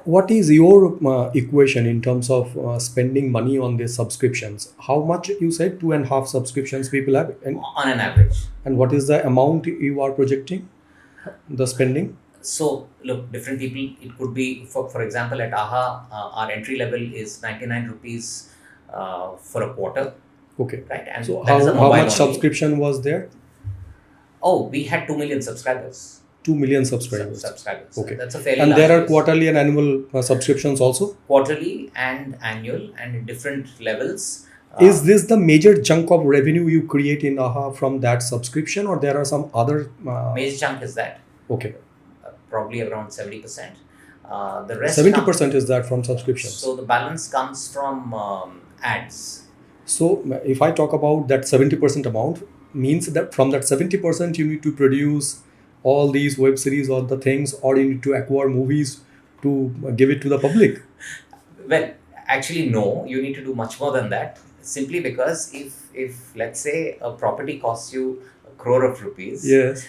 What is your equation in terms of spending money on these subscriptions? How much you said 2.5 subscriptions people have, on an average. and what is the amount you are projecting the spending? So look, different people, it could be, for example, at AHA, our entry level is 99 rupees for a quarter, Okay. right? And So that is a how mobile much only. subscription was there? Oh, we had 2 million subscribers. 2 million subscribers. Subscribers. Okay. That's a fairly And large there are base. quarterly and annual subscriptions also. Quarterly and annual and in different levels. Is this the major chunk of revenue you create in AHA from that subscription, or there are some other? Major chunk is that, Okay. probably around 70%. The rest 70% is that from subscriptions. So the balance comes from ads. So if I talk about that 70% amount, means that from that 70% you need to produce all these web series or the things, or you need to acquire movies to give it to the public. Well, actually, no, you need to do much more than that. Simply because if let's say a property costs you 1 crore of rupees, Yes.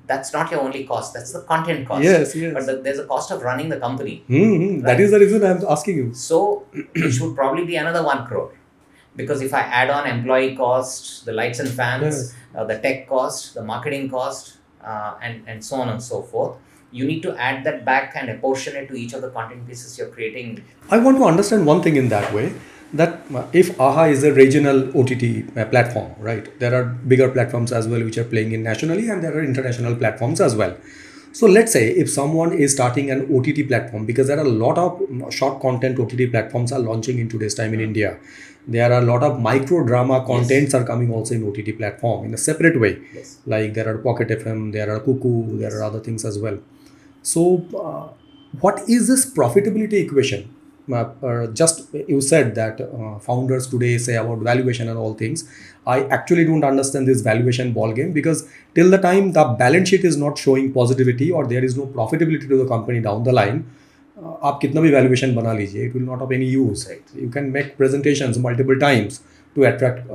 that's not your only cost. That's the content cost. Yes. Yes. But there's a cost of running the company. That Right. is the reason I'm asking you. So it would probably be another 1 crore. Because if I add on employee cost, the lights and fans, the tech cost, the marketing cost, and so on and so forth, you need to add that back and apportion it to each of the content pieces you're creating. I want to understand one thing in that way, that if AHA is a regional OTT platform, right? There are bigger platforms as well which are playing in nationally, and there are international platforms as well. So let's say if someone is starting an OTT platform, because there are a lot of short content OTT platforms are launching in today's time in India. There are a lot of micro drama contents are coming also in OTT platform in a separate way. Yes. Like there are Pocket FM, there are Cuckoo, there are other things as well. So what is this profitability equation? Just you said that founders today say about valuation and all things. I actually don't understand this valuation ball game, because till the time the balance sheet is not showing positivity or there is no profitability to the company down the line, आप कितना भी valuation बना लीजिए, it will not have any use. You can make presentations multiple times to attract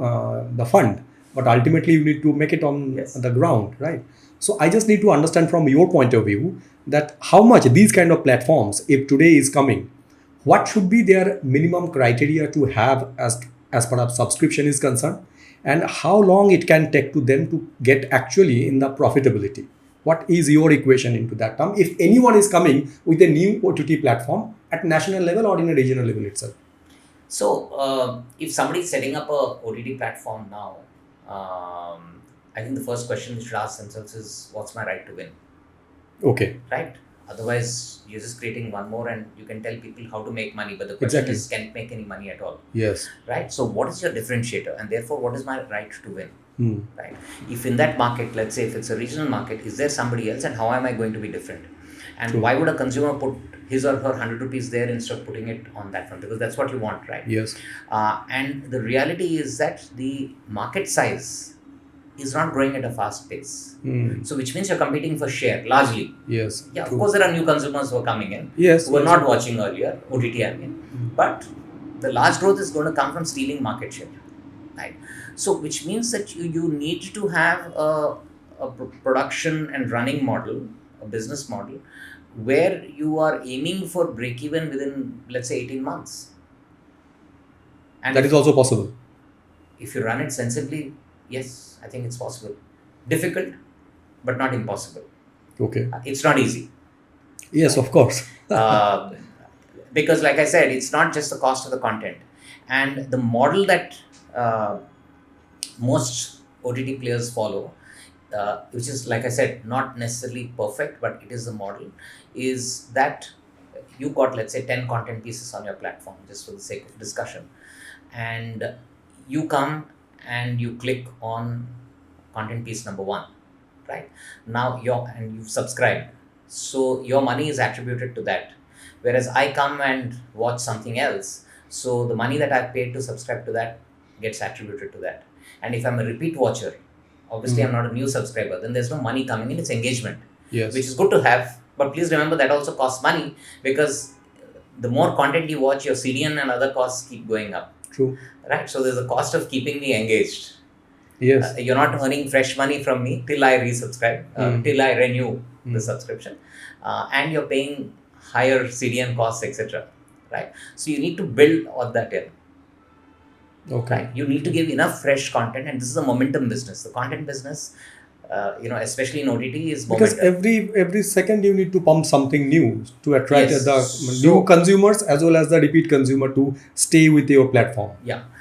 the fund, but ultimately you need to make it on the ground, right? So I just need to understand from your point of view that how much these kind of platforms, if today is coming, what should be their minimum criteria to have as part of subscription is concerned, and how long it can take to them to get actually in the profitability. What is your equation into that term if anyone is coming with a new OTT platform at national level or in a regional level itself? So if somebody is setting up a OTT platform now, I think the first question they should ask themselves is, what's my right to win? Okay. Right? Otherwise, you're just creating one more and you can tell people how to make money, but the question is, can't make any money at all. Yes. Right? So what is your differentiator? And therefore, what is my right to win? Right? If in that market, let's say if it's a regional market, is there somebody else, and how am I going to be different? And why would a consumer put his or her 100 rupees there instead of putting it on that one? Because that's what you want, right? Yes. And the reality is that the market size is not growing at a fast pace. So which means you're competing for share largely. Yes. Yeah, of course there are new consumers who are coming in. Yes. Who were not watching earlier, OTT I mean. But the large growth is going to come from stealing market share. Right? So which means that you need to have a production and running model, a business model, where you are aiming for break-even within, let's say, 18 months. And that is also possible. If you run it sensibly, yes, I think it's possible. Difficult, but not impossible. Okay. It's not easy. Yes, of course. Because like I said, it's not just the cost of the content. And the model that most OTT players follow, which is, like I said, not necessarily perfect, but it is the model, is that you got, let's say, 10 content pieces on your platform, just for the sake of discussion. And you come and you click on content piece number 1, right? Now you've subscribed. So your money is attributed to that. Whereas I come and watch something else, so the money that I've paid to subscribe to that gets attributed to that. And if I'm a repeat watcher, obviously I'm not a new subscriber, then there's no money coming in, it's engagement. Yes. Which is good to have, but please remember that also costs money, because the more content you watch, your CDN and other costs keep going up. True. Right? So there's a cost of keeping me engaged. Yes. You're not earning fresh money from me till I resubscribe, till I renew the subscription. And you're paying higher CDN costs, etc. Right? So you need to build all that in. Okay. Right? You need to give enough fresh content, and this is a momentum business. The content business, especially in OTT, is Because momentum. every second you need to pump something new to attract Yes. the new So consumers as well as the repeat consumer to stay with your platform. yeah.